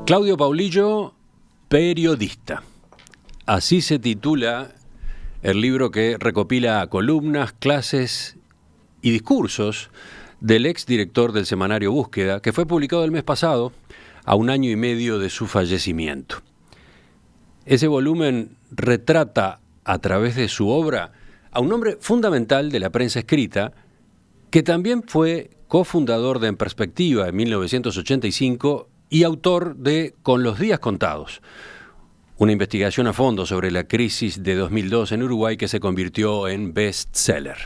Claudio Paulillo, periodista. Así se titula el libro que recopila columnas, clases y discursos del exdirector del semanario Búsqueda, que fue publicado el mes pasado, a 1 año y medio de su fallecimiento. Ese volumen retrata a través de su obra a un hombre fundamental de la prensa escrita, que también fue cofundador de En Perspectiva en 1985 y autor de Con los días contados, una investigación a fondo sobre la crisis de 2002 en Uruguay que se convirtió en bestseller.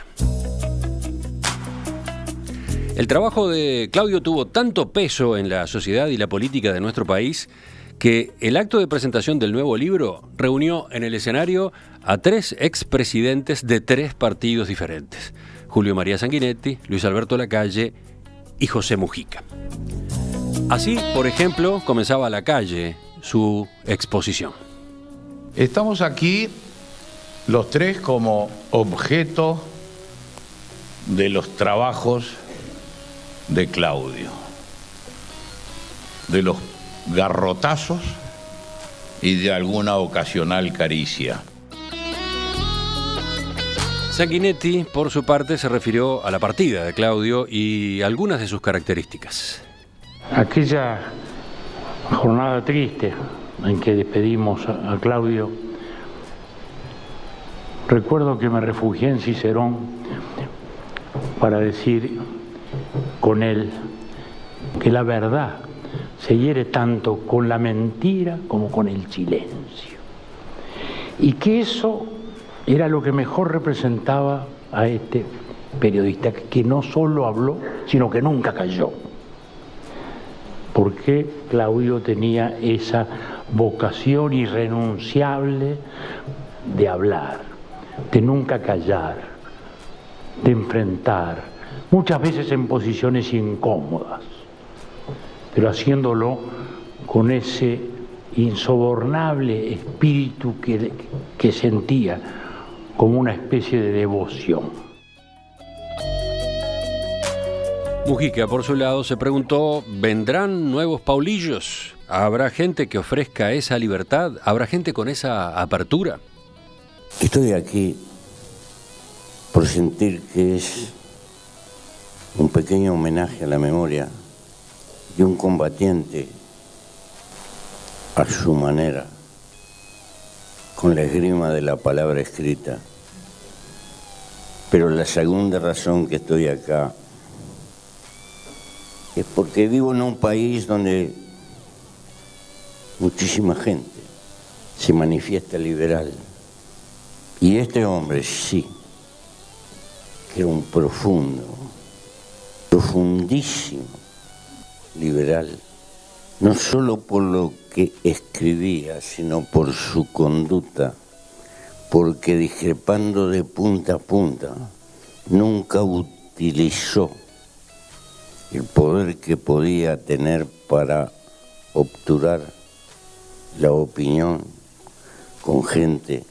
El trabajo de Claudio tuvo tanto peso en la sociedad y la política de nuestro país que el acto de presentación del nuevo libro reunió en el escenario a 3 expresidentes de 3 partidos diferentes: Julio María Sanguinetti, Luis Alberto Lacalle y José Mujica. Así, por ejemplo, comenzaba Lacalle su exposición. Estamos aquí los 3 como objeto de los trabajos de Claudio, de los garrotazos y de alguna ocasional caricia. Sanguinetti, por su parte, se refirió a la partida de Claudio y algunas de sus características. Aquella jornada triste en que despedimos a Claudio, recuerdo que me refugié en Cicerón para decir con él que la verdad se hiere tanto con la mentira como con el silencio, y que eso era lo que mejor representaba a este periodista, que no solo habló, sino que nunca calló, porque Claudio tenía esa vocación irrenunciable de hablar, de nunca callar, de enfrentar, muchas veces en posiciones incómodas, pero haciéndolo con ese insobornable espíritu que sentía como una especie de devoción. Mujica, por su lado, se preguntó: ¿vendrán nuevos Paulillos? ¿Habrá gente que ofrezca esa libertad? ¿Habrá gente con esa apertura? Estoy aquí por sentir que es un pequeño homenaje a la memoria de un combatiente a su manera, con la esgrima de la palabra escrita. Pero la segunda razón que estoy acá es porque vivo en un país donde muchísima gente se manifiesta liberal. Y este hombre sí, que era un profundísimo liberal, no solo por lo que escribía, sino por su conducta, porque discrepando de punta a punta, nunca utilizó el poder que podía tener para obturar la opinión con gente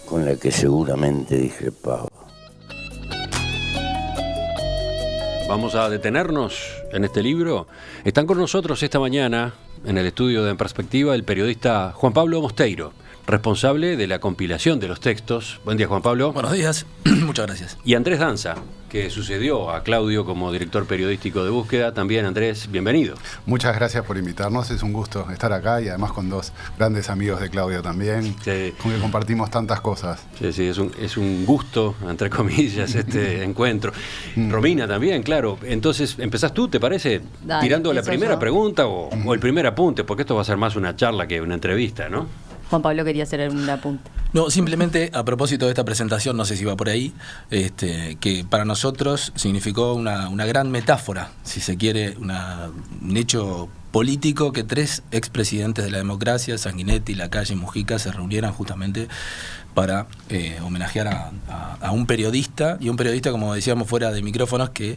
con la que seguramente discrepaba. Vamos a detenernos en este libro. Están con nosotros esta mañana en el estudio de En Perspectiva el periodista Juan Pablo Mosteiro, responsable de la compilación de los textos. Buen día, Juan Pablo. Buenos días, muchas gracias. Y Andrés Danza, que sucedió a Claudio como director periodístico de Búsqueda. También, Andrés, bienvenido. Muchas gracias por invitarnos, es un gusto estar acá y además con 2 grandes amigos de Claudio también, sí, con que compartimos tantas cosas. Sí, es un gusto, entre comillas, este encuentro. Romina también, claro. Entonces, empezás tú, ¿te parece? Dale, tirando la primera yo. pregunta o el primer apunte, porque esto va a ser más una charla que una entrevista, ¿no? Juan Pablo quería hacer un apunte. No, simplemente a propósito de esta presentación, no sé si va por ahí, que para nosotros significó una gran metáfora, si se quiere, un hecho político, que 3 expresidentes de la democracia, Sanguinetti, Lacalle y Mujica, se reunieran justamente para homenajear a un periodista, y un periodista, como decíamos fuera de micrófonos, que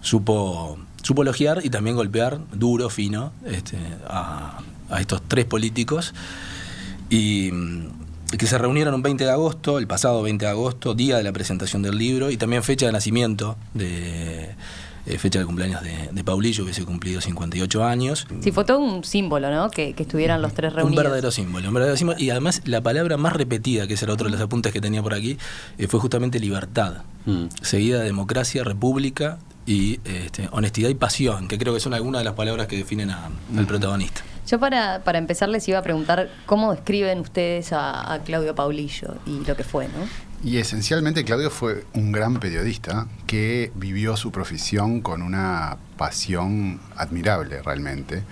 supo elogiar y también golpear duro, fino, a estos 3 políticos, y que se reunieron un 20 de agosto, el pasado 20 de agosto, día de la presentación del libro, y también fecha de nacimiento de fecha de cumpleaños de Paulillo, hubiese cumplido 58 años. Sí, fue todo un símbolo, ¿no? Que estuvieran los tres reunidos. Un verdadero símbolo. Y además la palabra más repetida, que ese era otro de los apuntes que tenía por aquí, fue justamente libertad, seguida de democracia, república y honestidad y pasión, que creo que son algunas de las palabras que definen al protagonista. Yo para empezar les iba a preguntar cómo describen ustedes a Claudio Paulillo y lo que fue, ¿no? Y esencialmente Claudio fue un gran periodista que vivió su profesión con una pasión admirable realmente.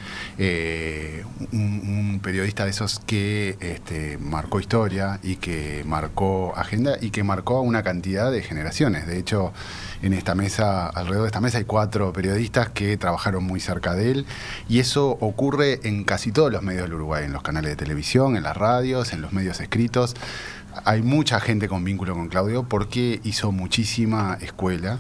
Un periodista de esos que marcó historia y que marcó agenda y que marcó a una cantidad de generaciones. De hecho, en esta mesa, alrededor de esta mesa hay 4 periodistas que trabajaron muy cerca de él, y eso ocurre en casi todos los medios del Uruguay, en los canales de televisión, en las radios, en los medios escritos. Hay mucha gente con vínculo con Claudio porque hizo muchísima escuela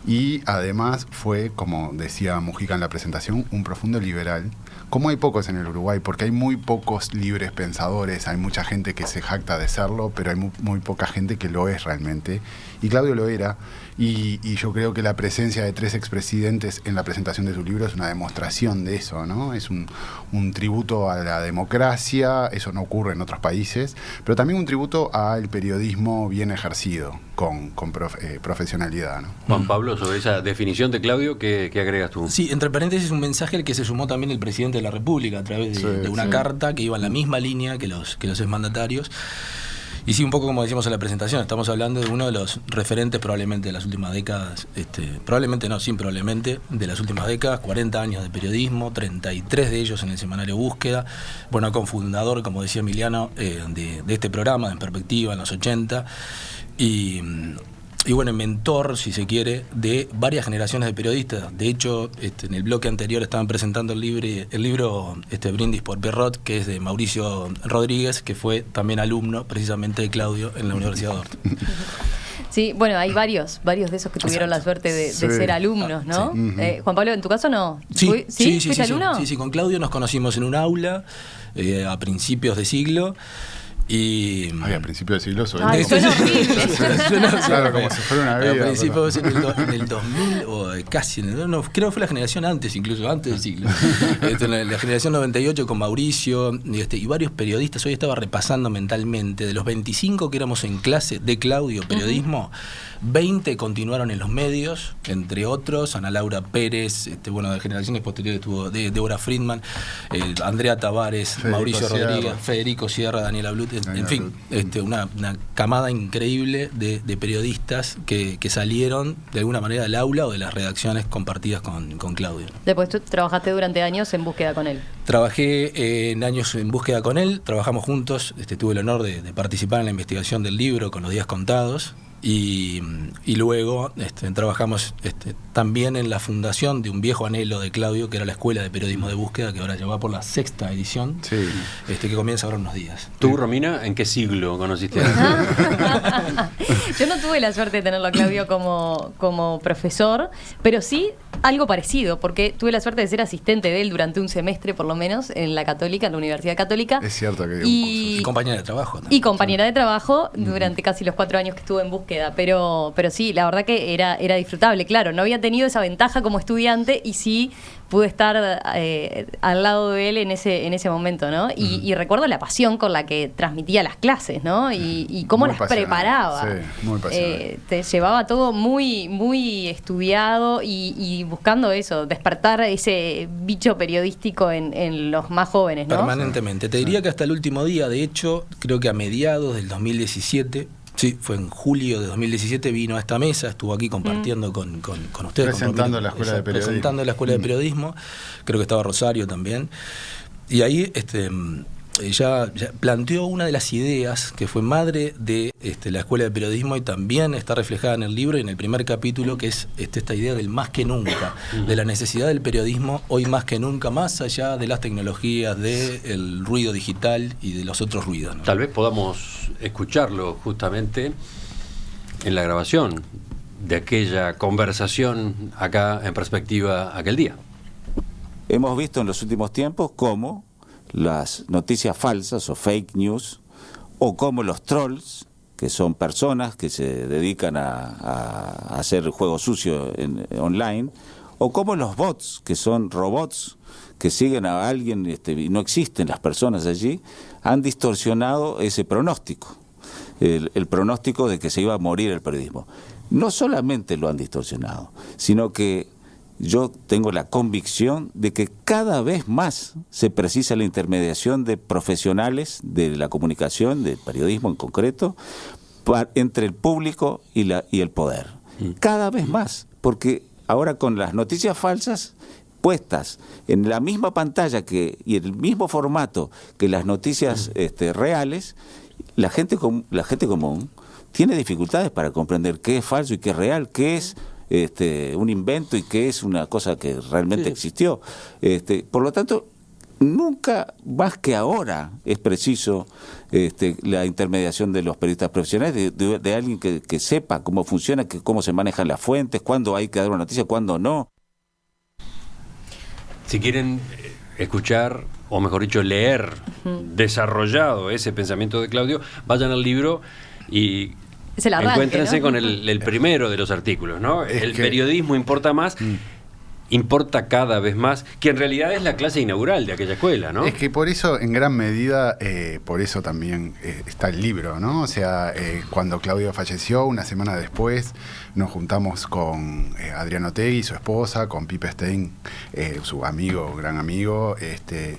y además fue, como decía Mujica en la presentación, un profundo liberal, como hay pocos en el Uruguay, porque hay muy pocos libres pensadores, hay mucha gente que se jacta de serlo, pero hay muy poca gente que lo es realmente, y Claudio lo era, y yo creo que la presencia de 3 expresidentes en la presentación de su libro es una demostración de eso, ¿no? Es un tributo a la democracia, eso no ocurre en otros países, pero también un tributo al periodismo bien ejercido, con profesionalidad, ¿no? Juan Pablo, sobre esa definición de Claudio, ¿qué agregas tú? Sí, entre paréntesis, un mensaje al que se sumó también el presidente de la República a través de una carta que iba en la misma línea que los exmandatarios. Y sí, un poco como decíamos en la presentación, estamos hablando de uno de los referentes probablemente de las últimas décadas, probablemente no, sin probablemente, de las últimas décadas, 40 años de periodismo, 33 de ellos en el semanario Búsqueda, bueno, cofundador, como decía Emiliano, de este programa, En Perspectiva, en los 80, y bueno, mentor, si se quiere, de varias generaciones de periodistas. De hecho, en el bloque anterior estaban presentando el libro Brindis por Perrot, que es de Mauricio Rodríguez, que fue también alumno precisamente de Claudio en la Universidad de Orto. Sí, bueno, hay varios de esos que tuvieron la suerte de ser alumnos, ¿no? Sí. Juan Pablo, ¿en tu caso no? Sí. ¿Fuiste alumno? Sí, con Claudio nos conocimos en un aula a principios de siglo. Y a principios del siglo suena horrible. Claro, como si fuera una vida. A principios del 2000 o casi, no, creo que fue la generación antes, incluso antes del siglo. La generación 98 con Mauricio y varios periodistas. Hoy estaba repasando mentalmente, de los 25 que éramos en clase de Claudio, periodismo, 20 continuaron en los medios, entre otros Ana Laura Pérez, de generaciones posteriores estuvo Débora Friedman, Andrea Tavares, Mauricio Rodríguez, Federico Sierra, Daniela Blut, en fin, una camada increíble de periodistas que salieron de alguna manera del aula o de las redacciones compartidas con Claudio. Después tú trabajaste durante años en búsqueda con él. Trabajé años en búsqueda con él, trabajamos juntos, tuve el honor de participar en la investigación del libro con los días contados. Y luego trabajamos también en la fundación de un viejo anhelo de Claudio, que era la Escuela de Periodismo de Búsqueda, que ahora ya va por la 6ª edición, que comienza ahora en unos días. ¿Tú, Romina, en qué siglo conociste a Yo no tuve la suerte de tenerlo a Claudio como profesor, pero sí algo parecido, porque tuve la suerte de ser asistente de él durante un semestre, por lo menos, en la Católica, en la Universidad Católica. Es cierto que y compañera de trabajo también. Y compañera de trabajo durante casi los 4 años que estuve en búsqueda. Pero sí, la verdad que era disfrutable, claro. No había tenido esa ventaja como estudiante y sí pude estar al lado de él en ese momento, ¿no? Y recuerdo la pasión con la que transmitía las clases, ¿no? Y cómo las preparaba. Sí, muy apasionante. Te llevaba todo muy, muy estudiado y buscando eso, despertar ese bicho periodístico en los más jóvenes, ¿no? Permanentemente. Te diría que hasta el último día, de hecho, creo que a mediados del 2017... Sí, fue en julio de 2017, vino a esta mesa, estuvo aquí compartiendo con ustedes. Presentando la Escuela de Periodismo. Presentando la Escuela de Periodismo, creo que estaba Rosario también. Y ahí ya planteó una de las ideas que fue madre de la Escuela de Periodismo y también está reflejada en el libro y en el primer capítulo, que es esta idea del más que nunca, de la necesidad del periodismo hoy más que nunca, más allá de las tecnologías, del ruido digital y de los otros ruidos, ¿no? Tal vez podamos escucharlo justamente en la grabación de aquella conversación acá en Perspectiva aquel día. Hemos visto en los últimos tiempos cómo las noticias falsas o fake news, o como los trolls, que son personas que se dedican a hacer juego sucio online, o cómo los bots, que son robots que siguen a alguien y no existen las personas allí, han distorsionado ese pronóstico, el pronóstico de que se iba a morir el periodismo. No solamente lo han distorsionado, sino que yo tengo la convicción de que cada vez más se precisa la intermediación de profesionales de la comunicación, del periodismo en concreto, entre el público y el poder. Cada vez más, porque ahora con las noticias falsas puestas en la misma pantalla y en el mismo formato que las noticias reales, la gente común tiene dificultades para comprender qué es falso y qué es real, qué es un invento y qué es una cosa que realmente existió. Por lo tanto, nunca más que ahora es preciso la intermediación de los periodistas profesionales, de alguien que sepa cómo funciona, cómo se manejan las fuentes, cuándo hay que dar una noticia, cuándo no. Si quieren escuchar, o mejor dicho, leer desarrollado ese pensamiento de Claudio, vayan al libro y encuéntrense, ¿no?, con el primero de los artículos, ¿no? El periodismo importa más. Importa cada vez más, que en realidad es la clase inaugural de aquella escuela, ¿no? Es que por eso, en gran medida, por eso también está el libro, ¿no? O sea, cuando Claudio falleció, una semana después, nos juntamos con Adriano Tegui, su esposa, con Pipe Stein, su amigo, gran amigo,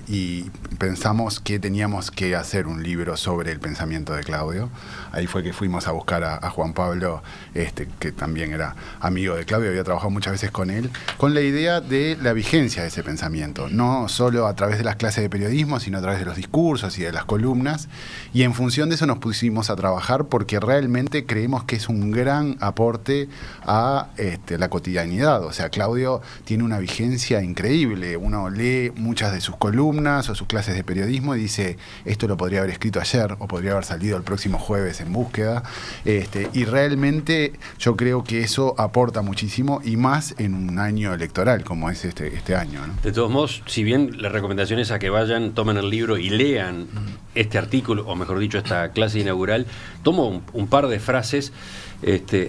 y pensamos que teníamos que hacer un libro sobre el pensamiento de Claudio. Ahí fue que fuimos a buscar a Juan Pablo, que también era amigo de Claudio, había trabajado muchas veces con él, con la idea de la vigencia de ese pensamiento, no solo a través de las clases de periodismo, sino a través de los discursos y de las columnas, y en función de eso nos pusimos a trabajar porque realmente creemos que es un gran aporte a la cotidianidad. O sea, Claudio tiene una vigencia increíble. Uno lee muchas de sus columnas o sus clases de periodismo y dice, esto lo podría haber escrito ayer o podría haber salido el próximo jueves en Búsqueda, y realmente yo creo que eso aporta muchísimo, y más en un año electoral como es este año, ¿no? De todos modos, si bien la recomendación es a que vayan, tomen el libro y lean este artículo, o mejor dicho, esta clase inaugural, tomo un par de frases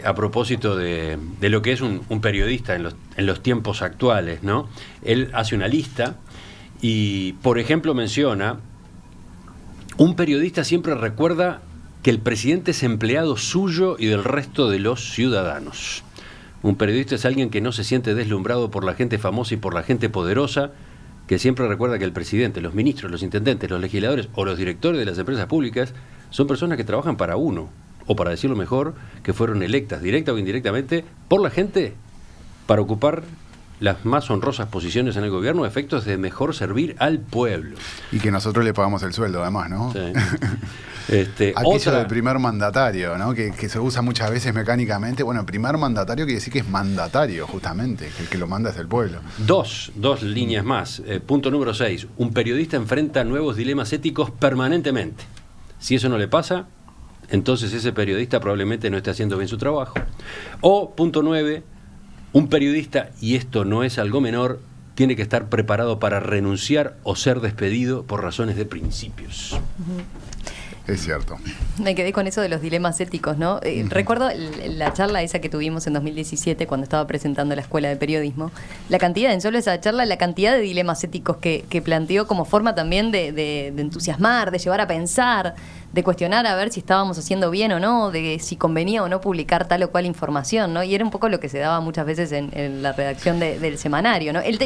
a propósito de lo que es un periodista en los tiempos actuales, ¿no? Él hace una lista y, por ejemplo, menciona: un periodista siempre recuerda que el presidente es empleado suyo y del resto de los ciudadanos. Un periodista es alguien que no se siente deslumbrado por la gente famosa y por la gente poderosa, que siempre recuerda que el presidente, los ministros, los intendentes, los legisladores o los directores de las empresas públicas son personas que trabajan para uno, o para decirlo mejor, que fueron electas directa o indirectamente por la gente para ocupar las más honrosas posiciones en el gobierno a efectos de mejor servir al pueblo. Y que nosotros le pagamos el sueldo, además, ¿no? Sí. Aquello del primer mandatario, ¿no? Que se usa muchas veces mecánicamente. Bueno, el primer mandatario quiere decir que es mandatario, justamente, que el que lo manda es el pueblo. Dos líneas más. Punto número 6. Un periodista enfrenta nuevos dilemas éticos permanentemente. Si eso no le pasa, entonces ese periodista probablemente no esté haciendo bien su trabajo. O, punto 9, un periodista, y esto no es algo menor, tiene que estar preparado para renunciar o ser despedido por razones de principios. Es cierto. Me quedé con eso de los dilemas éticos, ¿no? Recuerdo la charla esa que tuvimos en 2017 cuando estaba presentando la Escuela de Periodismo. La cantidad, en solo esa charla, la cantidad de dilemas éticos que planteó como forma también de entusiasmar, de llevar a pensar, de cuestionar a ver si estábamos haciendo bien o no, de si convenía o no publicar tal o cual información, ¿no? Y era un poco lo que se daba muchas veces en la redacción del semanario, ¿no? Él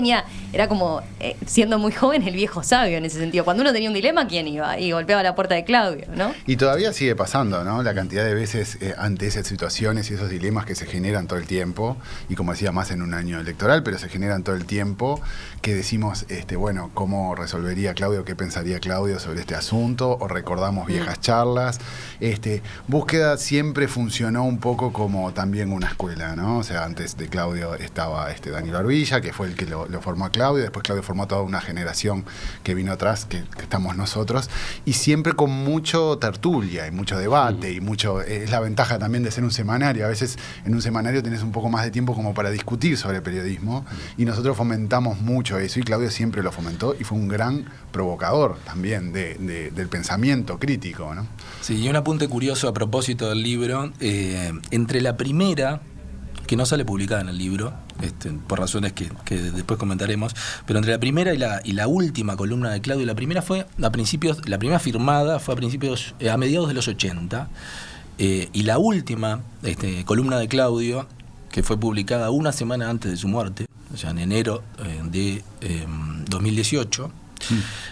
era como, siendo muy joven, el viejo sabio en ese sentido. Cuando uno tenía un dilema, ¿quién iba? Y golpeaba la puerta de Claudio, ¿no? Y todavía sigue pasando, ¿no? La cantidad de veces ante esas situaciones y esos dilemas que se generan todo el tiempo, y como decía, más en un año electoral, pero se generan todo el tiempo, que decimos, bueno, ¿cómo resolvería Claudio? ¿Qué pensaría Claudio sobre este asunto? O recordamos viejas charlas. Búsqueda siempre funcionó un poco como también una escuela, ¿no? O sea, antes de Claudio estaba Daniel Barbilla, que fue el que lo formó a Claudio, después Claudio formó a toda una generación que vino atrás, que estamos nosotros, y siempre con mucho tertulia y mucho debate, y mucho, es la ventaja también de ser un semanario. A veces en un semanario tenés un poco más de tiempo como para discutir sobre periodismo, y nosotros fomentamos mucho eso, y Claudio siempre lo fomentó, y fue un gran provocador también del pensamiento crítico, ¿no? Sí, y un apunte curioso a propósito del libro, entre la primera, que no sale publicada en el libro, por razones que después comentaremos, pero entre la primera y la última columna de Claudio, la primera fue a principios, la primera firmada fue a mediados de los 80, y la última columna de Claudio, que fue publicada una semana antes de su muerte, o sea, en enero de 2018,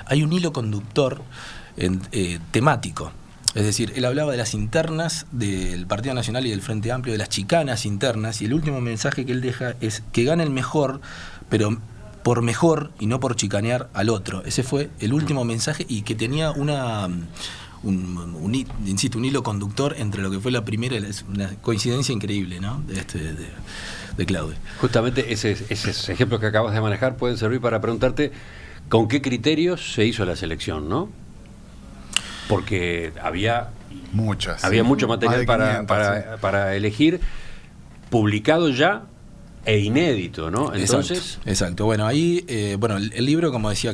hay un hilo conductor temático. Es decir, él hablaba de las internas del Partido Nacional y del Frente Amplio, de las chicanas internas, y el último mensaje que él deja es que gane el mejor, pero por mejor y no por chicanear al otro. Ese fue el último mensaje, y que tenía un hilo conductor entre lo que fue la primera, es una coincidencia increíble, ¿no? de Claudio. Justamente esos ejemplos que acabas de manejar pueden servir para preguntarte con qué criterios se hizo la selección, ¿no? Porque había mucho material para elegir, publicado ya e inédito, ¿no? Entonces, exacto. Bueno, ahí, el libro, como decía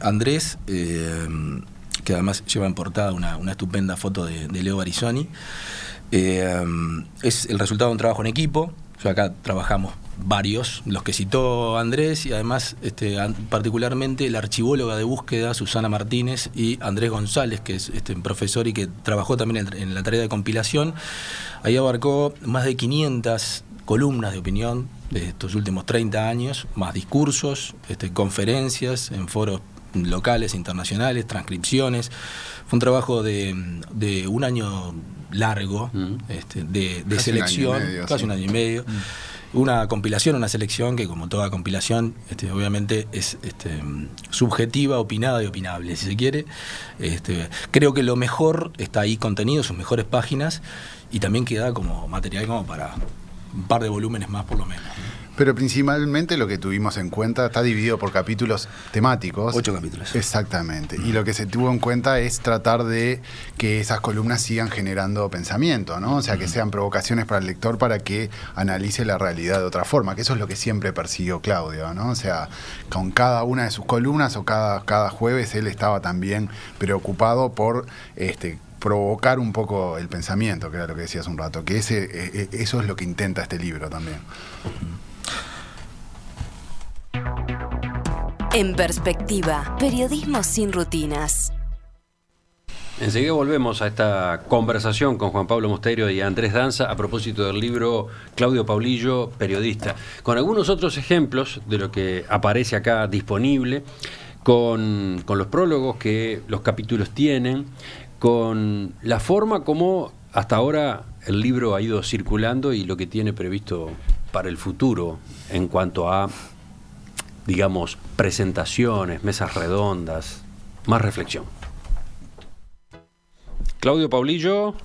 Andrés, que además lleva en portada una estupenda foto de Leo Barisoni, es el resultado de un trabajo en equipo. O sea, acá trabajamos varios, los que citó Andrés, y además particularmente la archivóloga de búsqueda Susana Martínez y Andrés González, que es profesor y que trabajó también en la tarea de compilación. Ahí abarcó más de 500 columnas de opinión de estos últimos 30 años, más discursos, conferencias en foros locales, internacionales, transcripciones. Fue un trabajo de un año largo, de selección, casi un año y medio. Una compilación, una selección que, como toda compilación, obviamente es subjetiva, opinada y opinable, si se quiere. Creo que lo mejor está ahí contenido, sus mejores páginas, y también queda como material como para un par de volúmenes más por lo menos. Pero principalmente lo que tuvimos en cuenta está dividido por capítulos temáticos. 8 capítulos. Exactamente. Y lo que se tuvo en cuenta es tratar de que esas columnas sigan generando pensamiento, ¿no? O sea, que sean provocaciones para el lector para que analice la realidad de otra forma, que eso es lo que siempre persiguió Claudio, ¿no? O sea, con cada una de sus columnas o cada jueves él estaba también preocupado por provocar un poco el pensamiento, que era lo que decías un rato, que eso es lo que intenta este libro también. En Perspectiva, periodismo sin rutinas. Enseguida volvemos a esta conversación con Juan Pablo Mosteiro y Andrés Danza a propósito del libro Claudio Paulillo, periodista, con algunos otros ejemplos de lo que aparece acá disponible, con los prólogos que los capítulos tienen, con la forma como hasta ahora el libro ha ido circulando y lo que tiene previsto para el futuro en cuanto a, digamos, presentaciones, mesas redondas, más reflexión. Claudio Paulillo,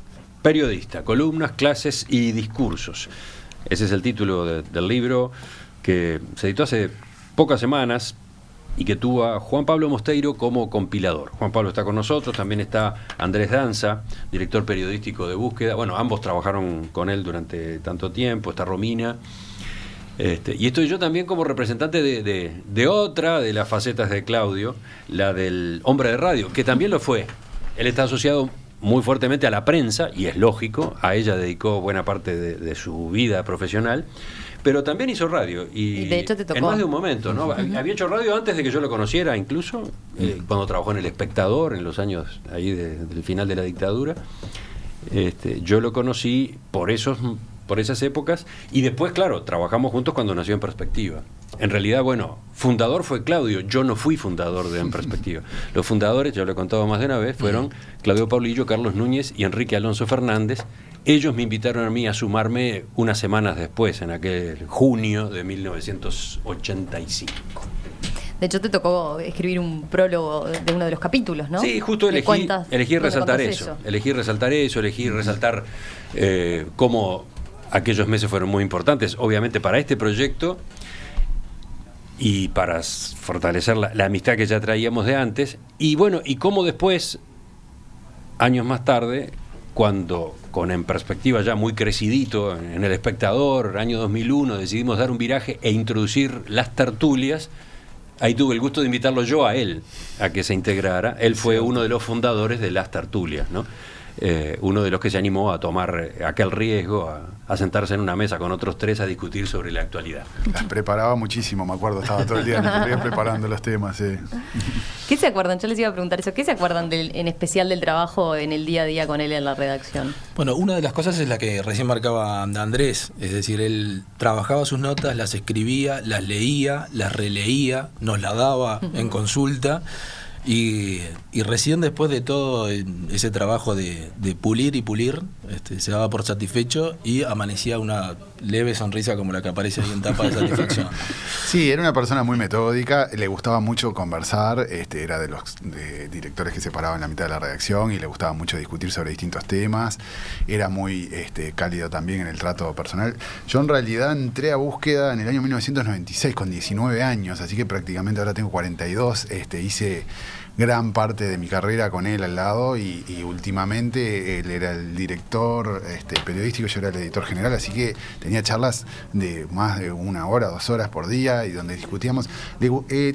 periodista, columnas, clases y discursos. Ese es el título del libro que se editó hace pocas semanas y que tuvo a Juan Pablo Mosteiro como compilador. Juan Pablo está con nosotros, también está Andrés Danza, director periodístico de Búsqueda. Bueno, ambos trabajaron con él durante tanto tiempo, está Romina. Y estoy yo también como representante de otra de las facetas de Claudio, la del hombre de radio, que también lo fue. Él está asociado muy fuertemente a la prensa, y es lógico, a ella dedicó buena parte de su vida profesional, pero también hizo radio, y de hecho te tocó en más de un momento, ¿no? Había hecho radio antes de que yo lo conociera, incluso, cuando trabajó en El Espectador, en los años ahí del final de la dictadura. Yo lo conocí por esas épocas, y después, claro, trabajamos juntos cuando nació En Perspectiva. En realidad, bueno, fundador fue Claudio, yo no fui fundador de En Perspectiva. Los fundadores, ya lo he contado más de una vez, fueron Claudio Paulillo, Carlos Núñez y Enrique Alonso Fernández. Ellos me invitaron a mí a sumarme unas semanas después, en aquel junio de 1985. De hecho, te tocó escribir un prólogo de uno de los capítulos, ¿no? Sí, justo elegí resaltar eso. Elegí resaltar cómo aquellos meses fueron muy importantes, obviamente, para este proyecto y para fortalecer la amistad que ya traíamos de antes. Y bueno, y cómo después, años más tarde, cuando con En Perspectiva ya muy crecidito en El Espectador, año 2001, decidimos dar un viraje e introducir las tertulias. Ahí tuve el gusto de invitarlo yo a él, a que se integrara. Él fue uno de los fundadores de las tertulias, ¿no? uno de los que se animó a tomar aquel riesgo, a sentarse en una mesa con otros 3 a discutir sobre la actualidad. Las preparaba muchísimo, me acuerdo, estaba todo el día preparando los temas. ¿Qué se acuerdan? Yo les iba a preguntar eso. ¿Qué se acuerdan en especial del trabajo en el día a día con él en la redacción? Bueno, una de las cosas es la que recién marcaba Andrés, es decir, él trabajaba sus notas, las escribía, las leía, las releía, nos las daba en consulta. Y recién después de todo ese trabajo de pulir y pulir, se daba por satisfecho y amanecía una leve sonrisa como la que aparece ahí en tapa de satisfacción. Sí, era una persona muy metódica, le gustaba mucho conversar, era de los directores que se paraban en la mitad de la redacción y le gustaba mucho discutir sobre distintos temas, era muy cálido también en el trato personal. Yo en realidad entré a Búsqueda en el año 1996 con 19 años, así que prácticamente ahora tengo 42, hice gran parte de mi carrera con él al lado y últimamente él era el director periodístico, yo era el editor general, así que tenía charlas de más de 1 hora, 2 horas por día y donde discutíamos.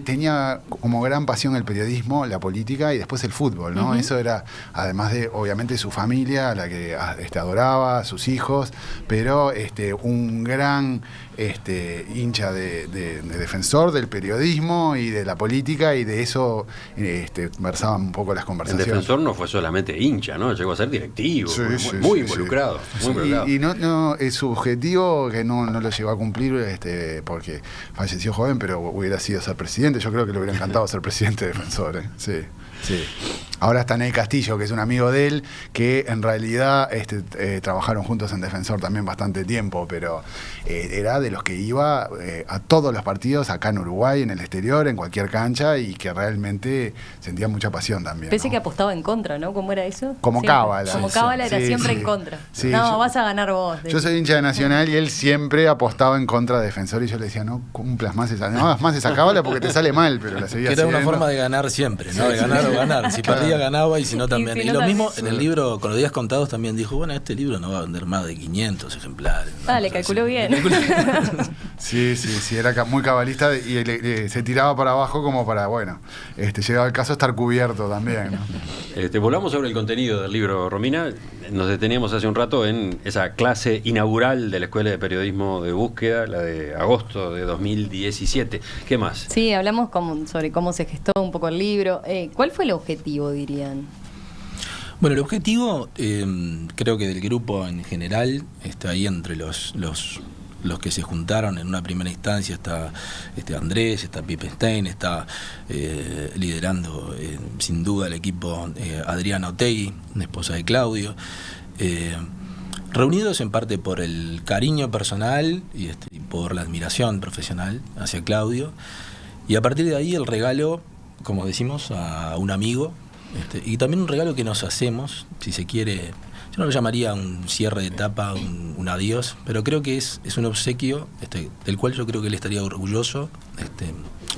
Tenía como gran pasión el periodismo, la política y después el fútbol, ¿no? Eso era, además de obviamente su familia, a la que adoraba, sus hijos, pero un gran hincha de defensor del periodismo y de la política, y de eso versaban un poco las conversaciones. El defensor no fue solamente hincha, ¿no? Llegó a ser directivo, muy involucrado. Sí. Muy involucrado. Y no su objetivo, que no lo llegó a cumplir porque falleció joven, pero hubiera sido ser presidente. Yo creo que le hubiera encantado ser presidente de Defensor. Sí. Ahora está Ney Castillo, que es un amigo de él, que en realidad trabajaron juntos en Defensor también bastante tiempo, pero era de los que iba a todos los partidos acá en Uruguay, en el exterior, en cualquier cancha, y que realmente sentía mucha pasión también. Pensé que apostaba en contra, ¿no? ¿Cómo era eso? Como siempre. cábala. Como cábala era siempre en contra. Sí, vas a ganar vos. Yo soy hincha de Nacional y él siempre apostaba en contra de Defensor, y yo le decía, no cumplas más esa, no hagas más esa cábala porque te sale mal, pero la seguía haciendo. Era una forma de ganar siempre, ¿no? De ganar o ganar. Si perdía, ganaba, y si no también. Y lo mismo en el libro, con los días contados, también dijo, bueno, este libro no va a vender más de 500 ejemplares, ¿no? Le calculó bien. Sí, era muy cabalista y se tiraba para abajo como para, llegaba el caso estar cubierto también, ¿no? Volvamos sobre el contenido del libro, Romina. Nos deteníamos hace un rato en esa clase inaugural de la Escuela de Periodismo de Búsqueda, la de agosto de 2017. ¿Qué más? Sí, hablamos sobre cómo se gestó un poco el libro. ¿Cuál fue el objetivo, dirían? Bueno, el objetivo, creo que del grupo en general, está ahí entre los que se juntaron en una primera instancia. Está Andrés, está Pipe Stein, está liderando sin duda el equipo Adriana Otegui, la esposa de Claudio, reunidos en parte por el cariño personal y por la admiración profesional hacia Claudio, y a partir de ahí el regalo, como decimos, a un amigo, y también un regalo que nos hacemos, si se quiere. Yo no lo llamaría un cierre de etapa, un adiós, pero creo que es un obsequio del cual yo creo que él estaría orgulloso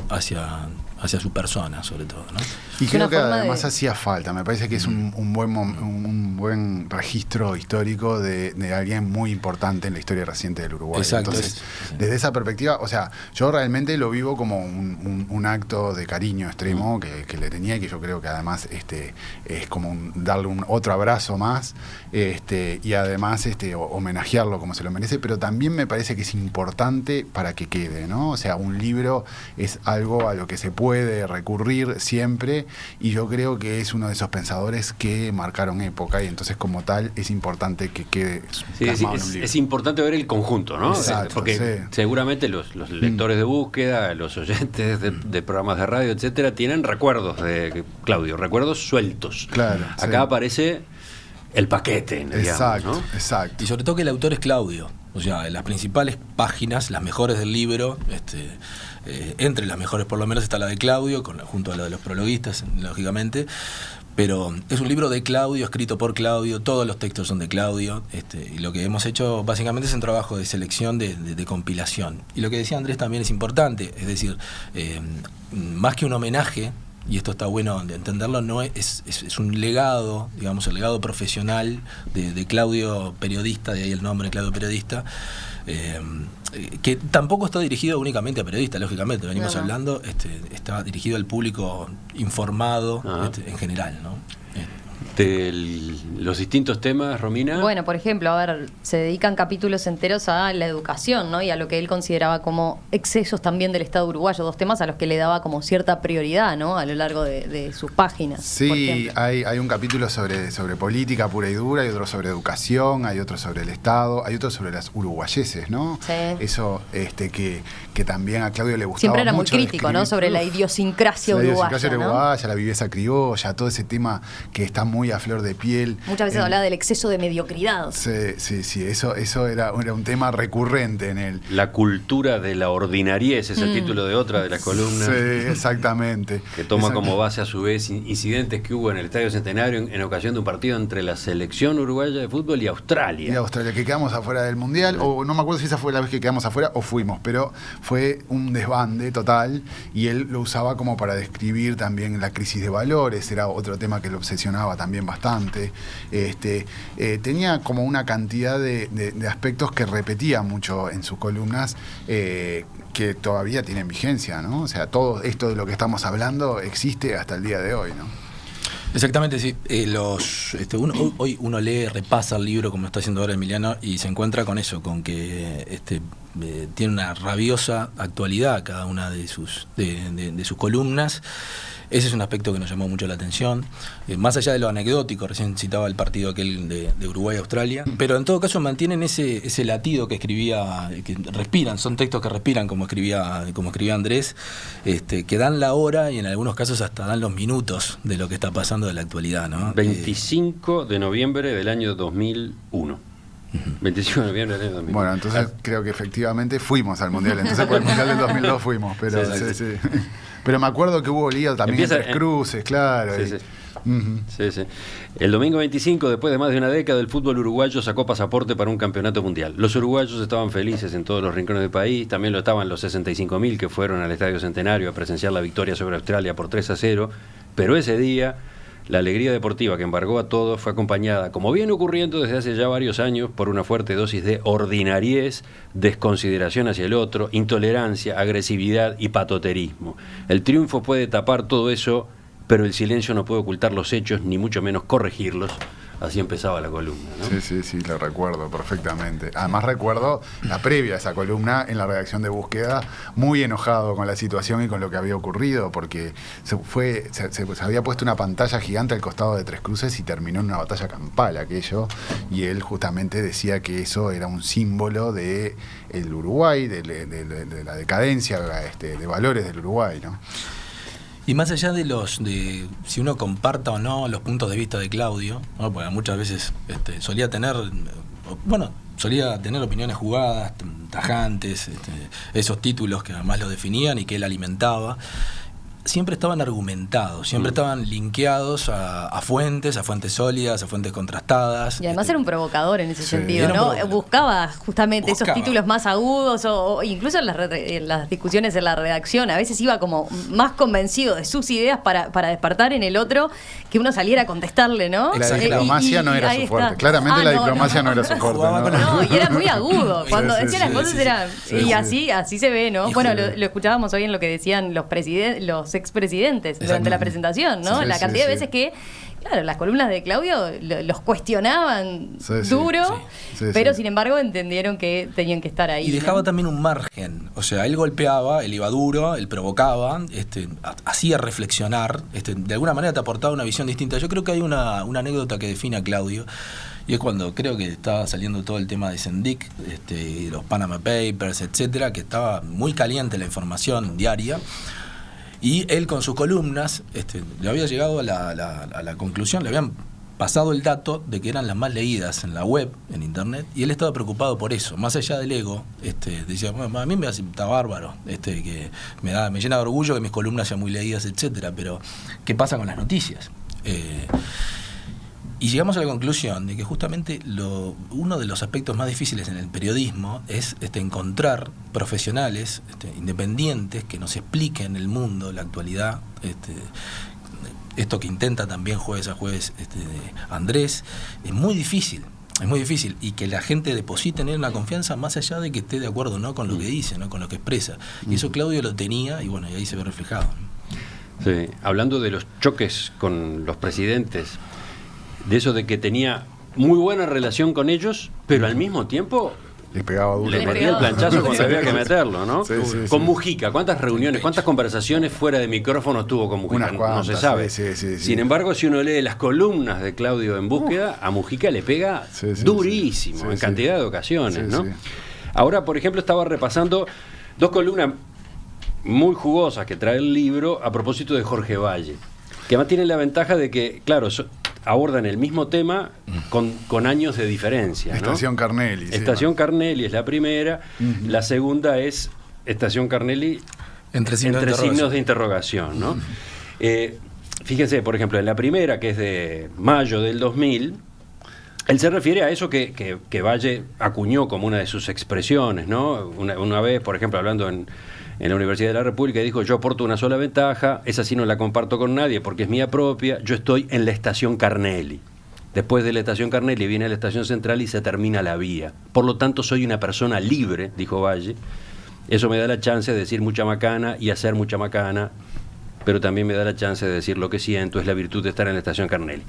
hacia su persona, sobre todo, ¿no? Y creo que además hacía falta. Me parece que es un buen registro histórico de alguien muy importante en la historia reciente del Uruguay. Exacto. Entonces, desde esa perspectiva, yo realmente lo vivo como un acto de cariño extremo que le tenía, y que yo creo que además es como darle otro abrazo más, y además homenajearlo como se lo merece, pero también me parece que es importante para que quede, ¿no? O sea, un libro es algo a lo que se puede recurrir siempre, y yo creo que es uno de esos pensadores que marcaron época, y entonces como tal es importante que quede plasmado en un libro. Es importante ver el conjunto, ¿no? Exacto, porque seguramente los lectores de Búsqueda, los oyentes de programas de radio, etcétera, tienen recuerdos de Claudio, recuerdos sueltos. Claro. Acá aparece el paquete, digamos, ¿no? Exacto. Y sobre todo que el autor es Claudio. O sea, en las principales páginas, las mejores del libro, entre las mejores por lo menos está la de Claudio, junto a la de los prologuistas, lógicamente. Pero es un libro de Claudio, escrito por Claudio, todos los textos son de Claudio, y lo que hemos hecho básicamente es un trabajo de selección, de compilación. Y lo que decía Andrés también es importante, es decir, más que un homenaje, y esto está bueno de entenderlo, no es un legado, digamos, el legado profesional de Claudio periodista, de ahí el nombre Claudio periodista, que tampoco está dirigido únicamente a periodistas, lógicamente, venimos hablando, está dirigido al público informado en general, ¿no? los distintos temas, Romina. Bueno, por ejemplo, a ver, se dedican capítulos enteros a la educación, ¿no? Y a lo que él consideraba como excesos también del Estado uruguayo, 2 temas a los que le daba como cierta prioridad, ¿no? A lo largo de sus páginas. Sí, hay un capítulo sobre política pura y dura, hay otro sobre educación, hay otro sobre el Estado, hay otro sobre las uruguayeses, ¿no? Sí. Eso que también a Claudio le gustaba siempre era mucho muy crítico, ¿no? Sobre la idiosincrasia uruguaya. La idiosincrasia uruguaya, la viveza criolla, todo ese tema que está muy a flor de piel. Muchas veces hablaba del exceso de mediocridad. Sí, eso era un tema recurrente en él. La cultura de la ordinariez es el título de otra de las columnas. Sí, exactamente. Que toma como base a su vez incidentes que hubo en el Estadio Centenario en ocasión de un partido entre la selección uruguaya de fútbol y Australia. Que quedamos afuera del Mundial, o no me acuerdo si esa fue la vez que quedamos afuera o fuimos, pero fue un desbande total y él lo usaba como para describir también la crisis de valores, era otro tema que lo obsesionaba también bastante. Tenía como una cantidad de aspectos que repetía mucho en sus columnas que todavía tienen vigencia, ¿no? O sea, todo esto de lo que estamos hablando existe hasta el día de hoy, ¿no? Exactamente, sí. Hoy uno lee, repasa el libro como está haciendo ahora Emiliano y se encuentra con eso, con que tiene una rabiosa actualidad cada una de sus columnas. Ese es un aspecto que nos llamó mucho la atención. Más allá de lo anecdótico, recién citaba el partido aquel de Uruguay-Australia, pero en todo caso mantienen ese latido que escribía, que respiran, son textos que respiran como escribía Andrés, que dan la hora y en algunos casos hasta dan los minutos de lo que está pasando de la actualidad, ¿no? 25 de noviembre del año 2001. 25 de noviembre del año 2001. Bueno, entonces creo que efectivamente fuimos al Mundial. Entonces por el Mundial del 2002 fuimos, pero sí. Pero me acuerdo que hubo lío también en Tres Cruces, claro. Sí. El domingo 25, después de más de una década, el fútbol uruguayo sacó pasaporte para un campeonato mundial. Los uruguayos estaban felices en todos los rincones del país, también lo estaban los 65.000 que fueron al Estadio Centenario a presenciar la victoria sobre Australia por 3-0, pero ese día la alegría deportiva que embargó a todos fue acompañada, como viene ocurriendo desde hace ya varios años, por una fuerte dosis de ordinariez, desconsideración hacia el otro, intolerancia, agresividad y patoterismo. El triunfo puede tapar todo eso, pero el silencio no puede ocultar los hechos, ni mucho menos corregirlos. Así empezaba la columna, ¿no? Sí, lo recuerdo perfectamente. Además recuerdo la previa a esa columna en la redacción de Búsqueda, muy enojado con la situación y con lo que había ocurrido, porque se había puesto una pantalla gigante al costado de Tres Cruces y terminó en una batalla campal aquello, y él justamente decía que eso era un símbolo de el Uruguay, de la decadencia de valores del Uruguay, ¿no? Y más allá de si uno comparta o no los puntos de vista de Claudio, ¿no? Porque muchas veces solía tener opiniones jugadas, tajantes, esos títulos que además lo definían y que él alimentaba. Siempre estaban argumentados, siempre estaban linkeados a fuentes sólidas, a fuentes contrastadas. Y además era un provocador en ese sentido, ¿no? Buscaba justamente esos títulos más agudos o incluso en las discusiones en la redacción. A veces iba como más convencido de sus ideas para despertar en el otro que uno saliera a contestarle, ¿no? La diplomacia no era su fuerte. Claramente la diplomacia no era su fuerte. No, y era muy agudo. Cuando decía las cosas eran... Y así se ve, ¿no? Bueno, lo escuchábamos hoy en lo que decían los expresidentes durante la presentación, ¿no? La cantidad de veces que, claro, las columnas de Claudio los cuestionaban duro, pero sin embargo entendieron que tenían que estar ahí. Y dejaba también un margen, o sea, él golpeaba, él iba duro, él provocaba, hacía reflexionar, de alguna manera te aportaba una visión distinta. Yo creo que hay una anécdota que define a Claudio, y es cuando creo que estaba saliendo todo el tema de Sendik, los Panama Papers, etcétera, que estaba muy caliente la información diaria. Y él con sus columnas le había llegado a la conclusión, le habían pasado el dato de que eran las más leídas en la web, en internet, y él estaba preocupado por eso, más allá del ego. Decía, bueno, a mí me está bárbaro, que me llena de orgullo que mis columnas sean muy leídas, etcétera, pero ¿qué pasa con las noticias? Y llegamos a la conclusión de que justamente uno de los aspectos más difíciles en el periodismo es encontrar profesionales independientes que nos expliquen el mundo, la actualidad, esto que intenta también jueves a jueves Andrés. Es muy difícil, y que la gente deposite en él una confianza más allá de que esté de acuerdo o no con lo que dice, ¿no? Con lo que expresa. Y eso Claudio lo tenía, y bueno, y ahí se ve reflejado. Sí, hablando de los choques con los presidentes, de eso de que tenía muy buena relación con ellos, pero al mismo tiempo le pegaba duro. le metía el planchazo cuando había que meterlo, ¿no? Sí, con Mujica, ¿cuántas reuniones, cuántas conversaciones fuera de micrófono tuvo con Mujica? Unas cuantas, no se sabe. sí. Sin embargo, si uno lee las columnas de Claudio en Búsqueda, a Mujica le pega durísimo en cantidad de ocasiones, ¿no? Ahora, por ejemplo, estaba repasando 2 columnas muy jugosas que trae el libro a propósito de Jorge Valle, que además tiene la ventaja de que, claro, abordan el mismo tema con años de diferencia, ¿no? Estación Carnelli. Estación Carnelli es la primera, la segunda es Estación Carnelli entre signos de interrogación, ¿no? Fíjense, por ejemplo, en la primera, que es de mayo del 2000, él se refiere a eso que Valle acuñó como una de sus expresiones, ¿no? Una vez, por ejemplo, hablando en la Universidad de la República, dijo: yo aporto una sola ventaja, esa sí no la comparto con nadie porque es mía propia, yo estoy en la Estación Carnelli. Después de la Estación Carnelli viene la Estación Central y se termina la vía. Por lo tanto, soy una persona libre, dijo Valle. Eso me da la chance de decir mucha macana y hacer mucha macana, pero también me da la chance de decir lo que siento, es la virtud de estar en la Estación Carnelli.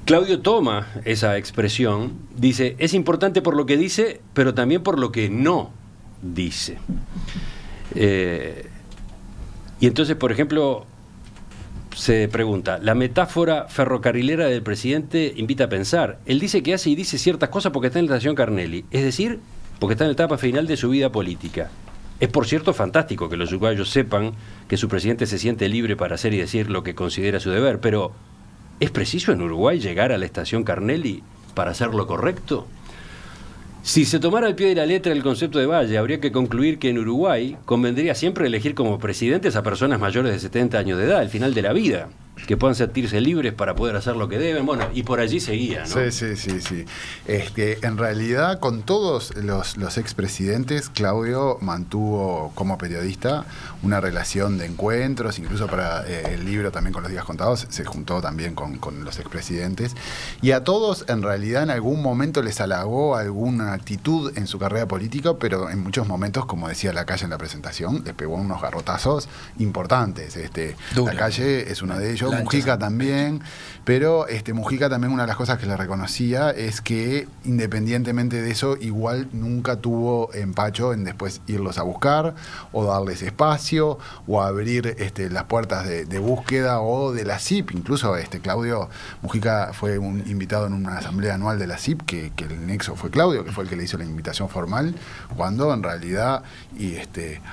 Claudio toma esa expresión, dice: es importante por lo que dice, pero también por lo que no dice. Y entonces, por ejemplo, se pregunta, la metáfora ferrocarrilera del presidente invita a pensar. Él dice que hace y dice ciertas cosas porque está en la Estación Carnelli, es decir, porque está en la etapa final de su vida política. Es, por cierto, fantástico que los uruguayos sepan que su presidente se siente libre para hacer y decir lo que considera su deber, pero ¿es preciso en Uruguay llegar a la Estación Carnelli para hacer lo correcto? Si se tomara al pie de la letra el concepto de Valle, habría que concluir que en Uruguay convendría siempre elegir como presidentes a personas mayores de 70 años de edad, al final de la vida, que puedan sentirse libres para poder hacer lo que deben, bueno, y por allí seguía, ¿no? Sí. En realidad, con todos los expresidentes, Claudio mantuvo como periodista una relación de encuentros, incluso para el libro también con los días contados, se juntó también con los expresidentes, y a todos en realidad en algún momento les halagó alguna actitud en su carrera política, pero en muchos momentos, como decía Lacalle en la presentación, les pegó unos garrotazos importantes. Lacalle es uno de ellos, Mujica también, pero Mujica también, una de las cosas que le reconocía es que independientemente de eso, igual nunca tuvo empacho en después irlos a buscar o darles espacio o abrir las puertas de búsqueda o de la CIP. Incluso Claudio Mujica fue un invitado en una asamblea anual de la CIP, que el nexo fue Claudio, que fue el que le hizo la invitación formal, cuando en realidad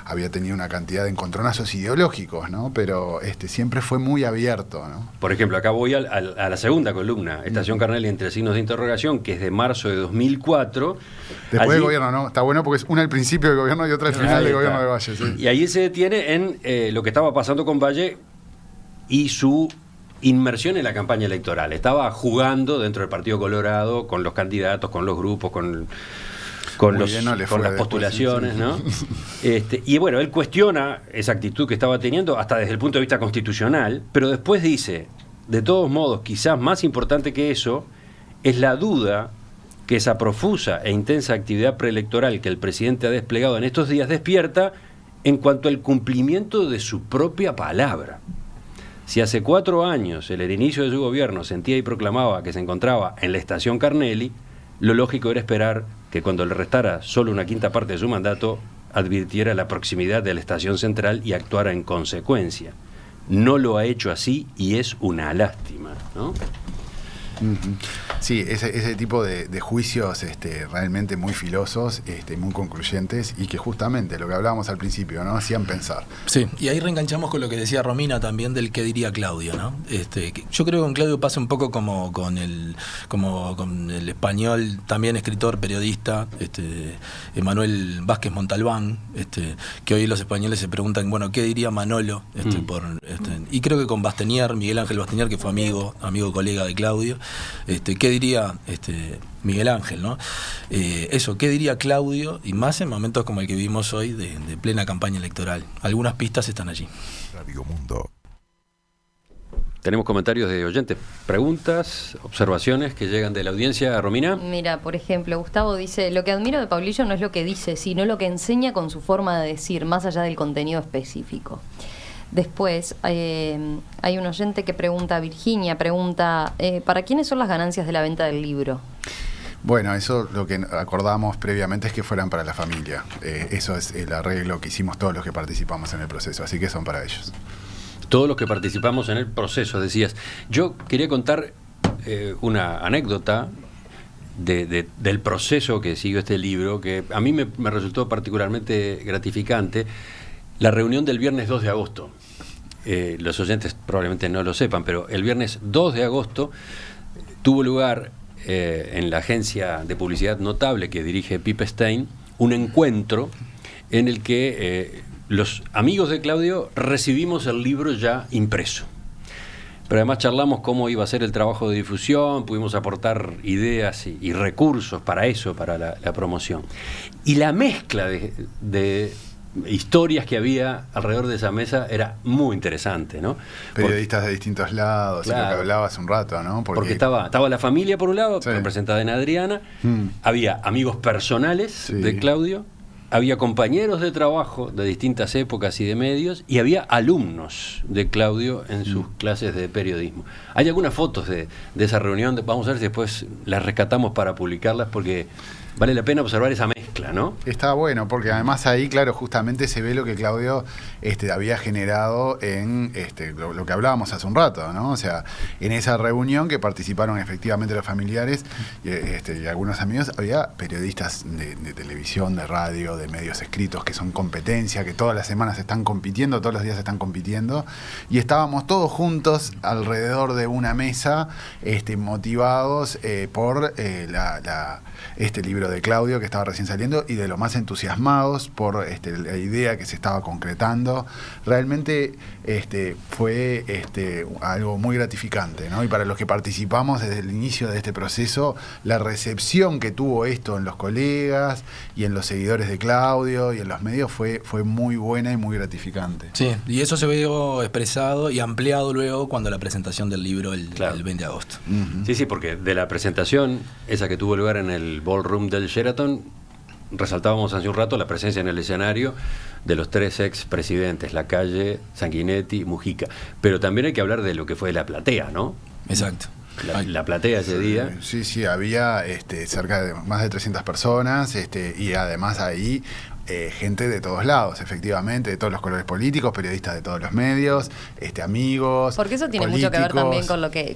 había tenido una cantidad de encontronazos ideológicos, ¿no? Pero siempre fue muy abierto, ¿no? Por ejemplo, acá voy a la segunda columna, Estación Carnelli entre signos de interrogación, que es de marzo de 2004. Después del gobierno, ¿no? Está bueno porque es una al principio del gobierno y otra al final del gobierno de Valle. Sí. Y ahí se detiene en lo que estaba pasando con Valle y su inmersión en la campaña electoral. Estaba jugando dentro del Partido Colorado con los candidatos, con los grupos, con las postulaciones, ¿no? Y bueno, él cuestiona esa actitud que estaba teniendo hasta desde el punto de vista constitucional, pero después dice, de todos modos, quizás más importante que eso, es la duda que esa profusa e intensa actividad preelectoral que el presidente ha desplegado en estos días despierta en cuanto al cumplimiento de su propia palabra. Si hace 4 años, en el inicio de su gobierno, sentía y proclamaba que se encontraba en la Estación Carnelli, lo lógico era esperar que cuando le restara solo una quinta parte de su mandato, advirtiera la proximidad de la Estación Central y actuara en consecuencia. No lo ha hecho así y es una lástima, ¿no? Sí, ese tipo de juicios realmente muy filosos, muy concluyentes, y que justamente lo que hablábamos al principio, ¿no? Hacían pensar. Sí, y ahí reenganchamos con lo que decía Romina también del qué diría Claudio, ¿no? Yo creo que con Claudio pasa un poco como con el español, también escritor, periodista, Emanuel Vázquez Montalbán, que hoy los españoles se preguntan, bueno, ¿qué diría Manolo? Y creo que con Bastenier, Miguel Ángel Bastenier, que fue amigo, colega de Claudio, ¿qué diría Miguel Ángel, ¿no? ¿Qué diría Claudio? Y más en momentos como el que vivimos hoy de plena campaña electoral. Algunas pistas están allí. Radio Mundo. Tenemos comentarios de oyentes, preguntas, observaciones que llegan de la audiencia. Romina. Mira, por ejemplo, Gustavo dice: lo que admiro de Pablillo no es lo que dice, sino lo que enseña con su forma de decir, más allá del contenido específico. Después, hay un oyente que pregunta, Virginia pregunta, ¿para quiénes son las ganancias de la venta del libro? Bueno, eso lo que acordamos previamente es que fueran para la familia. Eso es el arreglo que hicimos todos los que participamos en el proceso, así que son para ellos. Todos los que participamos en el proceso, decías. Yo quería contar una anécdota del proceso que siguió este libro, que a mí me resultó particularmente gratificante. La reunión del viernes 2 de agosto. Los oyentes probablemente no lo sepan, pero el viernes 2 de agosto tuvo lugar en la agencia de publicidad Notable que dirige Pipe Stein, un encuentro en el que los amigos de Claudio recibimos el libro ya impreso. Pero además charlamos cómo iba a ser el trabajo de difusión, pudimos aportar ideas y recursos para eso, para la promoción. Y la mezcla de historias que había alrededor de esa mesa era muy interesante, ¿no? Periodistas de distintos lados, claro, lo que hablaba hace un rato, ¿no? Porque estaba la familia por un lado, sí, representada en Adriana, había amigos personales, sí, de Claudio, había compañeros de trabajo de distintas épocas y de medios, y había alumnos de Claudio en sus clases de periodismo. Hay algunas fotos de esa reunión, vamos a ver si después las rescatamos para publicarlas, porque vale la pena observar esa mezcla, ¿no? Está bueno, porque además ahí, claro, justamente se ve lo que Claudio había generado en lo que hablábamos hace un rato, ¿no? O sea, en esa reunión que participaron efectivamente los familiares y algunos amigos, había periodistas de televisión, de radio, de medios escritos que son competencia, que todas las semanas están compitiendo, todos los días están compitiendo, y estábamos todos juntos alrededor de una mesa, motivados por este libro de Claudio que estaba recién saliendo, y de lo más entusiasmados por la idea que se estaba concretando. Realmente fue algo muy gratificante, ¿no? Y para los que participamos desde el inicio de este proceso, la recepción que tuvo esto en los colegas y en los seguidores de Claudio y en los medios fue muy buena y muy gratificante. Sí, y eso se vio expresado y ampliado luego cuando la presentación del libro el 20 de agosto. Sí, sí, porque de la presentación, esa que tuvo lugar en el ballroom del Sheraton, resaltábamos hace un rato la presencia en el escenario de los 3 expresidentes, Lacalle, Sanguinetti, Mujica. Pero también hay que hablar de lo que fue la platea, ¿no? Exacto. La platea ese día. Sí, había cerca de más de 300 personas y además ahí gente de todos lados, efectivamente, de todos los colores políticos, periodistas de todos los medios, amigos. Porque eso tiene políticos. mucho que ver también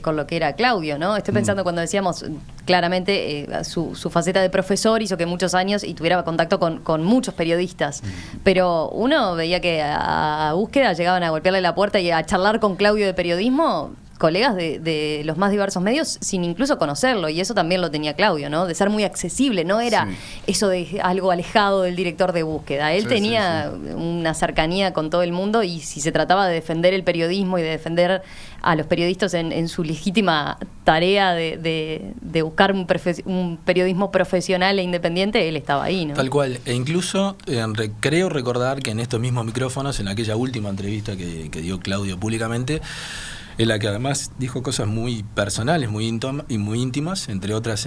con lo que era Claudio, ¿no? Estoy pensando cuando decíamos claramente su faceta de profesor hizo que muchos años y tuviera contacto con muchos periodistas. Pero uno veía que a Búsqueda llegaban a golpearle la puerta y a charlar con Claudio de periodismo, colegas de los más diversos medios sin incluso conocerlo, y eso también lo tenía Claudio, ¿no? De ser muy accesible, no era eso de algo alejado del director de Búsqueda. Él tenía una cercanía con todo el mundo, y si se trataba de defender el periodismo y de defender a los periodistas en su legítima tarea de buscar un periodismo profesional e independiente, él estaba ahí, ¿no? Tal cual, e incluso creo recordar que en estos mismos micrófonos, en aquella última entrevista que dio Claudio públicamente, en la que además dijo cosas muy personales, muy íntimas, entre otras,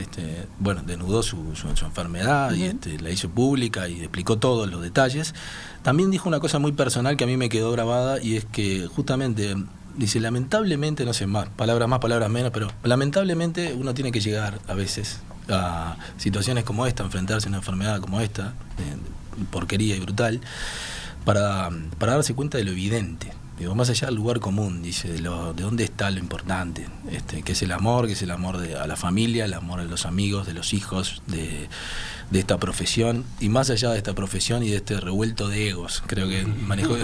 desnudó su enfermedad y la hizo pública y explicó todos los detalles. También dijo una cosa muy personal que a mí me quedó grabada, y es que justamente dice, lamentablemente, no sé, palabras más, palabras menos, pero lamentablemente uno tiene que llegar a veces a situaciones como esta, enfrentarse a una enfermedad como esta, porquería y brutal, para darse cuenta de lo evidente. Digo, más allá del lugar común, dice, de dónde está lo importante, que es el amor a la familia, el amor a los amigos, de los hijos, de esta profesión, y más allá de esta profesión y de este revuelto de egos, creo que manejo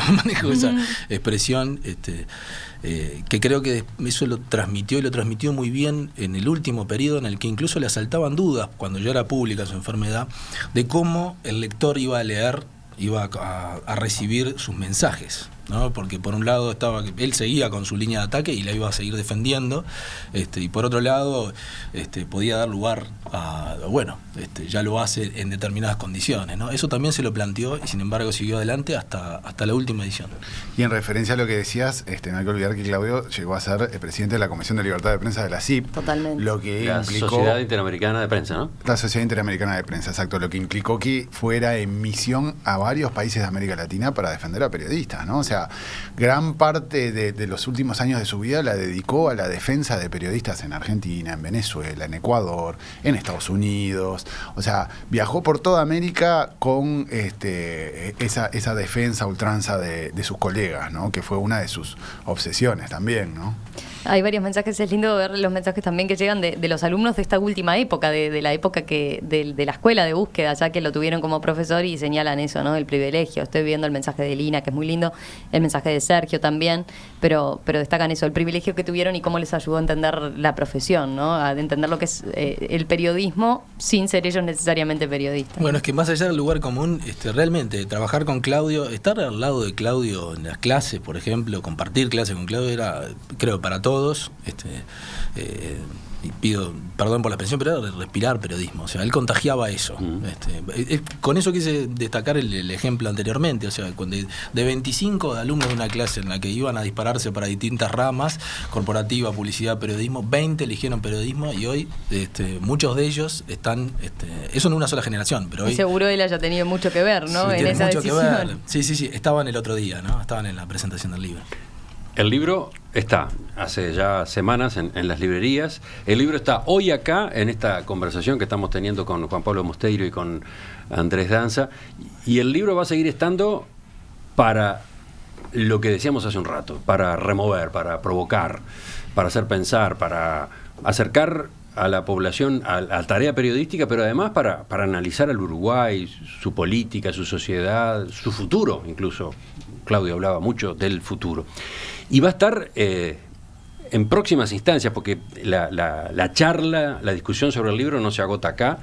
esa expresión, que creo que eso lo transmitió muy bien en el último periodo, en el que incluso le asaltaban dudas, cuando ya era pública su enfermedad, de cómo el lector iba a leer, iba a recibir sus mensajes, ¿no? Porque por un lado él seguía con su línea de ataque y la iba a seguir defendiendo, y por otro lado podía dar lugar a, ya lo hace en determinadas condiciones, ¿no? Eso también se lo planteó, y sin embargo siguió adelante hasta la última edición. Y en referencia a lo que decías, no hay que olvidar que Claudio llegó a ser presidente de la Comisión de Libertad de Prensa de la CIP. Totalmente. Lo que la implicó Sociedad Interamericana de Prensa, ¿no? La Sociedad Interamericana de Prensa, exacto. Lo que implicó que fuera en misión a varios países de América Latina para defender a periodistas, ¿no? O sea, sea, gran parte de los últimos años de su vida la dedicó a la defensa de periodistas en Argentina, en Venezuela, en Ecuador, en Estados Unidos. O sea, viajó por toda América con esa defensa a ultranza de sus colegas, ¿no? Que fue una de sus obsesiones también, ¿no? Hay varios mensajes, es lindo ver los mensajes también que llegan de los alumnos de esta última época, de la época de la escuela de búsqueda, ya que lo tuvieron como profesor y señalan eso, ¿no? El privilegio. Estoy viendo el mensaje de Lina, que es muy lindo, el mensaje de Sergio también, pero destacan eso, el privilegio que tuvieron y cómo les ayudó a entender la profesión, ¿no? A entender lo que es el periodismo sin ser ellos necesariamente periodistas. Bueno, es que más allá del lugar común, realmente trabajar con Claudio, estar al lado de Claudio en las clases, por ejemplo, compartir clases con Claudio era, creo, para todos, y pido perdón por la expresión, pero era respirar periodismo. O sea, él contagiaba eso. Con eso quise destacar el ejemplo anteriormente. O sea, cuando de 25 alumnos de una clase en la que iban a dispararse para distintas ramas, corporativa, publicidad, periodismo, 20 eligieron periodismo y hoy muchos de ellos están, eso en una sola generación. Pero hoy, seguro él haya tenido mucho que ver, ¿no? Sí, en esa mucho decisión. Que ver. Sí, estaban el otro día, ¿no? Estaban en la presentación del libro. El libro está hace ya semanas en las librerías. El libro está hoy acá en esta conversación que estamos teniendo con Juan Pablo Mosteiro y con Andrés Danza. Y el libro va a seguir estando para lo que decíamos hace un rato, para remover, para provocar, para hacer pensar, para acercar a la población a la tarea periodística, pero además para analizar al Uruguay, su política, su sociedad, su futuro incluso. Claudio hablaba mucho del futuro. Y va a estar en próximas instancias, porque la charla, la discusión sobre el libro no se agota acá.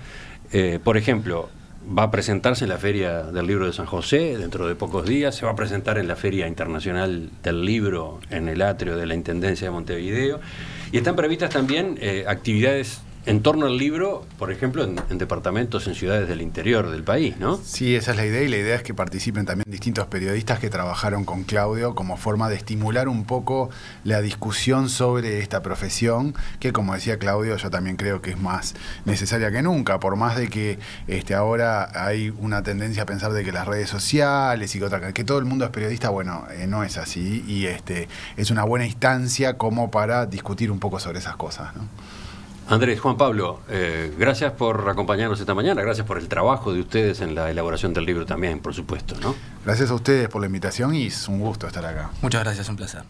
Por ejemplo, va a presentarse en la Feria del Libro de San José dentro de pocos días, se va a presentar en la Feria Internacional del Libro en el atrio de la Intendencia de Montevideo. Y están previstas también actividades en torno al libro, por ejemplo, en departamentos, en ciudades del interior del país, ¿no? Sí, esa es la idea, y la idea es que participen también distintos periodistas que trabajaron con Claudio como forma de estimular un poco la discusión sobre esta profesión, que, como decía Claudio, yo también creo que es más necesaria que nunca, por más de que ahora hay una tendencia a pensar de que las redes sociales y que todo el mundo es periodista. Bueno, no es así, y es una buena instancia como para discutir un poco sobre esas cosas, ¿no? Andrés, Juan Pablo, gracias por acompañarnos esta mañana, gracias por el trabajo de ustedes en la elaboración del libro también, por supuesto, ¿no? Gracias a ustedes por la invitación y es un gusto estar acá. Muchas gracias, un placer.